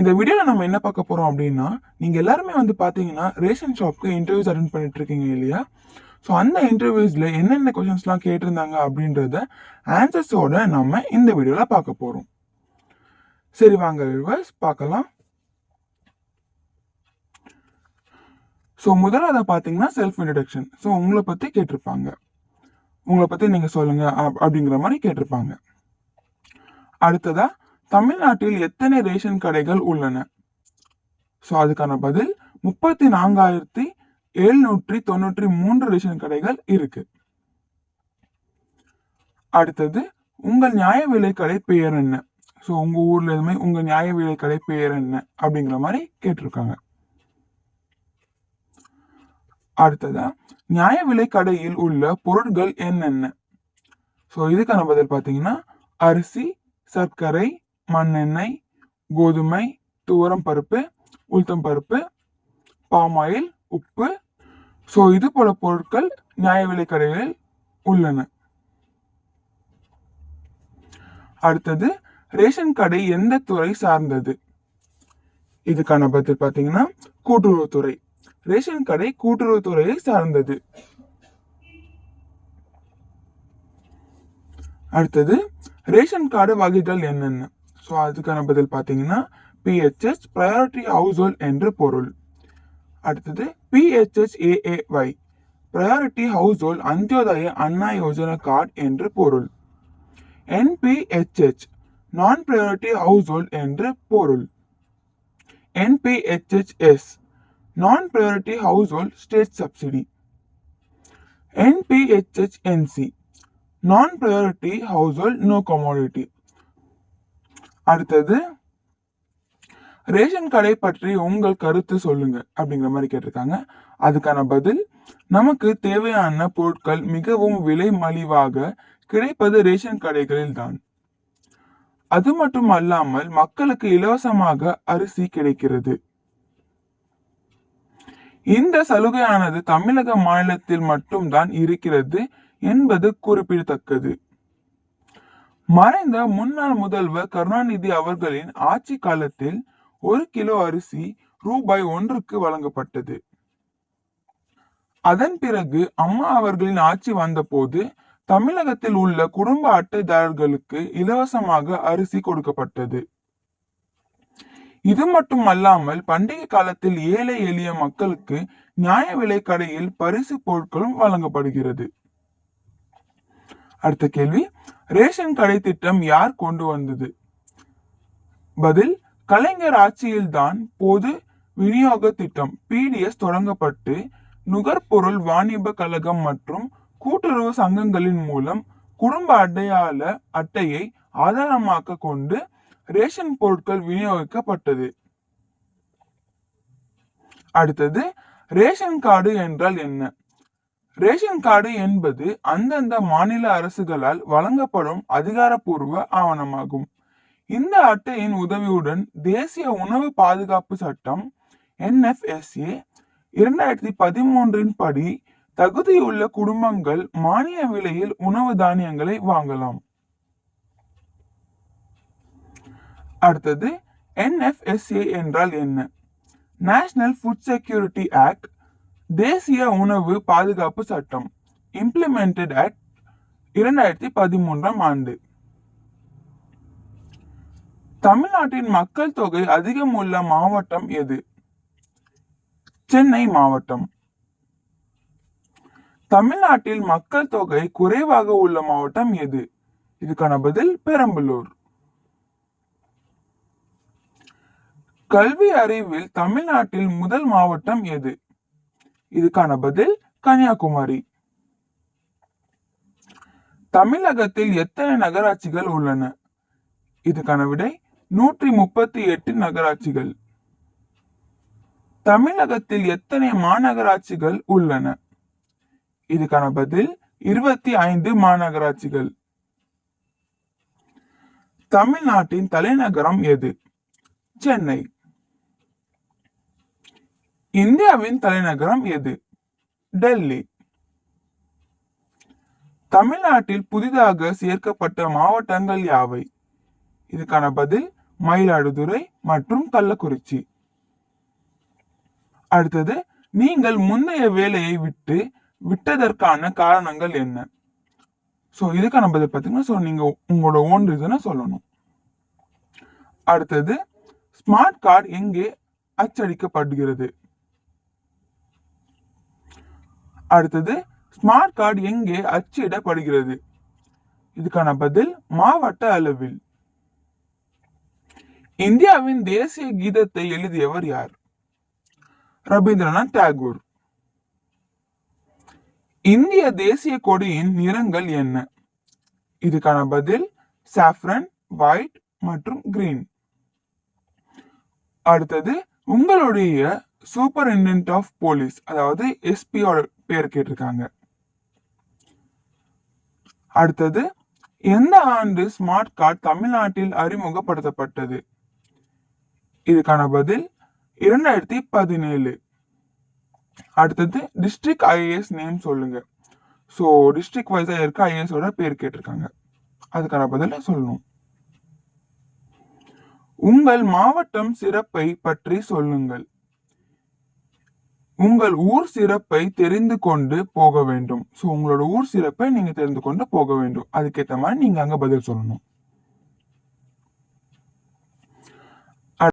இந்த வீடியோல நம்ம என்ன பார்க்க போறோம் அப்படின்னா, நீங்க எல்லாருமே பாத்தீங்கன்னா ரேஷன் ஷாப்க்கு இன்டர்வியூஸ் அட்டெண்ட் பண்ணிட்டு இருக்கீங்க இல்லையா? ஸோ அந்த இன்டர்வியூஸ்ல என்னென்ன கொஸ்டின்ஸ்லாம் கேட்டிருந்தாங்க அப்படின்றத ஆன்சர்ஸோட நம்ம இந்த வீடியோல பார்க்க போறோம். சரி வாங்க வியூவர்ஸ் பார்க்கலாம். ஸோ முதல்ல பாத்தீங்கன்னா செல்ஃப் இன்ட்ரடக்ஷன். ஸோ உங்களை பத்தி கேட்டிருப்பாங்க. உங்களை பத்தி நீங்க சொல்லுங்க அப்படிங்கிற மாதிரி கேட்டிருப்பாங்க. அடுத்ததா தமிழ்நாட்டில் எத்தனை ரேஷன் கடைகள் உள்ளன? ஸோ அதுக்கான பதில் 34,793 ரேஷன் கடைகள் இருக்கு. அடுத்தது உங்கள் நியாய விலை கடை பெயர் என்ன? ஸோ உங்க ஊர்ல எதுவுமே உங்க நியாய விலை கடை பெயர் என்ன அப்படிங்கிற மாதிரி கேட்டிருக்காங்க. அடுத்ததா நியாய விலை கடையில் உள்ள பொருட்கள் என்னென்ன? ஸோ இதுக்கான பதில் பார்த்தீங்கன்னா அரிசி, சர்க்கரை, மண்ணெண்ணெய், கோதுமை, துவரம் பருப்பு, உளுத்தம் பருப்பு, பாமாயில், உப்பு. ஸோ இது போல பொருட்கள் நியாய விலை கடைகளில் உள்ளன. அடுத்தது ரேஷன் கடை எந்த துறை சார்ந்தது? இதுக்கான பதில் பார்த்தீங்கன்னா கூட்டுறவுத்துறை. ரேஷன் கடை கூட்டுறவுத்துறையை சார்ந்தது. அடுத்தது ரேஷன் கார்டு வகைகள் என்னென்ன? ஸோ அதுக்கான பதில் பார்த்தீங்கன்னா PHS ப்ரையாரிட்டி ஹவுஸ் ஹோல்ட் என்று பொருள். அடுத்தது PHSAAY priority household Antyodaya Anna Yojana card என்று பொருள். NPHH நான் ப்ரையாரிட்டி ஹவுஸ் ஹோல்ட் என்று பொருள். NPHHS non priority household state subsidy. NPHHNC non priority household no commodity. அடுத்தது ரேஷன் கடை பற்றி உங்கள் கருத்து சொல்லுங்க அப்படிங்கிற மாதிரி கேட்டிருக்காங்க. அதுக்கான பதில் நமக்கு தேவையான பொருட்கள் மிகவும் விலை மலிவாக கிடைப்பது ரேஷன் கடைகளில் தான். அது மட்டும் அல்லாமல் மக்களுக்கு இலவசமாக அரிசி கிடைக்கிறது. இந்த சலுகையானது தமிழக மாநிலத்தில் மட்டும்தான் இருக்கிறது என்பது குறிப்பிடத்தக்கது. மறைந்த முன்னாள் முதல்வர் கருணாநிதி அவர்களின் ஆட்சி காலத்தில் 1 கிலோ அரிசி ரூபாய் 1க்கு வழங்கப்பட்டது. அதன் பிறகு அம்மா அவர்களின் ஆட்சி வந்தபோது தமிழகத்தில் உள்ள குடும்ப அட்டைதாரர்களுக்கு இலவசமாக அரிசி கொடுக்கப்பட்டது. இது மட்டும் அல்லாமல் பண்டிகை காலத்தில் ஏழை எளிய மக்களுக்கு நியாய விலை கடையில் பரிசு பொருட்களும் வழங்கப்படுகிறது. அடுத்த கேள்வி, ரேஷன் கடை திட்டம் யார் கொண்டு வந்தது? பதில் கலைஞர் ஆட்சியில்தான் பொது விநியோக திட்டம் PDS தொடங்கப்பட்டு நுகர்பொருள் வாணிப கழகம் மற்றும் கூட்டுறவு சங்கங்களின் மூலம் குடும்ப அடையாள அட்டையை ஆதாரமாக கொண்டு ரேஷன் பொருட்கள் விநியோகிக்கப்பட்டது. அடுத்தது ரேஷன் கார்டு என்றால் என்ன? ரேஷன் கார்டு என்பது அந்தந்த மாநில அரசுகளால் வழங்கப்படும் அதிகாரப்பூர்வ ஆவணமாகும். இந்த அட்டையின் உதவியுடன் தேசிய உணவு பாதுகாப்பு சட்டம் NFSA 2013 படி தகுதியுள்ள குடும்பங்கள் மானிய விலையில் உணவு தானியங்களை வாங்கலாம். அடுத்தது NFSA என்றால் என்ன? நேஷனல் ஃபுட் செக்யூரிட்டி ஆக்ட், தேசிய உணவு பாதுகாப்பு சட்டம், இம்ப்ளிமெண்டட் ஆக்ட் 2013 ஆண்டு. தமிழ்நாட்டின் மக்கள் தொகை அதிகம் உள்ள மாவட்டம் எது? சென்னை மாவட்டம். தமிழ்நாட்டில் மக்கள் தொகை குறைவாக உள்ள மாவட்டம் எது? இதுக்கான பதில் பெரம்பலூர். கல்வி அறிவில் தமிழ்நாட்டில் முதல் மாவட்டம் எது? இதுக்கான பதில் கன்னியாகுமரி. தமிழகத்தில் எத்தனை நகராட்சிகள் உள்ளன? இதுக்கான விடை 138 நகராட்சிகள். தமிழகத்தில் எத்தனை மாநகராட்சிகள் உள்ளன? இதுக்கான பதில் 25 மாநகராட்சிகள். தமிழ்நாட்டின் தலைநகரம் எது? சென்னை. இந்தியாவின் தலைநகரம் எது? டெல்லி. தமிழ்நாட்டில் புதிதாக சேர்க்கப்பட்ட மாவட்டங்கள் யாவை? இதுக்கான பதில் மயிலாடுதுறை மற்றும் கள்ளக்குறிச்சி. அடுத்தது, நீங்கள் முந்தைய வேலையை விட்டதற்கான காரணங்கள் என்ன? சோ இதுக்கான பதில் பாத்தீங்கன்னா, சோ நீங்க உங்களோட ஓன் ரீசனை சொல்லணும். அடுத்தது, ஸ்மார்ட் கார்டு எங்கே அச்சடிக்கப்படுகிறது? அடுத்தது, ஸ்மார்ட் கார்டு எங்கே அச்சிடப்படுகிறது? இதுக்கான பதில் மாவட்ட அளவில். இந்தியாவின் தேசிய கீதத்தை எழுதியவர் யார்? ரவீந்திரநாத் தாகூர். இந்திய தேசிய கொடியின் நிறங்கள் என்ன? இதுக்கான பதில் சாஃப்ரன், ஒயிட் மற்றும் கிரீன். அடுத்தது, உங்களுடைய சூப்பரிண்டென்டென்ட் ஆஃப் போலீஸ், அதாவது எஸ்பியோட பேர் கேட்டிருக்காங்க. அடுத்தது, எந்த ஆண்டு ஸ்மார்ட் கார்டு தமிழ்நாட்டில் அறிமுகப்படுத்தப்பட்டது? இதுக்கான பதில் 2017. அடுத்தது, டிஸ்ட்ரிக்ட் ஐஏஎஸ் நேம் சொல்லுங்க. சோ டிஸ்ட்ரிக்ட் வைஸா இருக்க ஐஏஎஸ் ஓட பேர் கேட்டிருக்காங்க. அதுக்கான பதில சொல்லணும். உங்கள் மாவட்டம் சிறப்பை பற்றி சொல்லுங்கள். உங்கள் ஊர் சிறப்பை தெரிந்து கொண்டு போக வேண்டும். சோ உங்களோட ஊர் சிறப்பை நீங்க தெரிந்து கொண்டு போக வேண்டும். அதுக்கேற்ற மாதிரி நீங்க அங்க பதில் சொல்லணும்.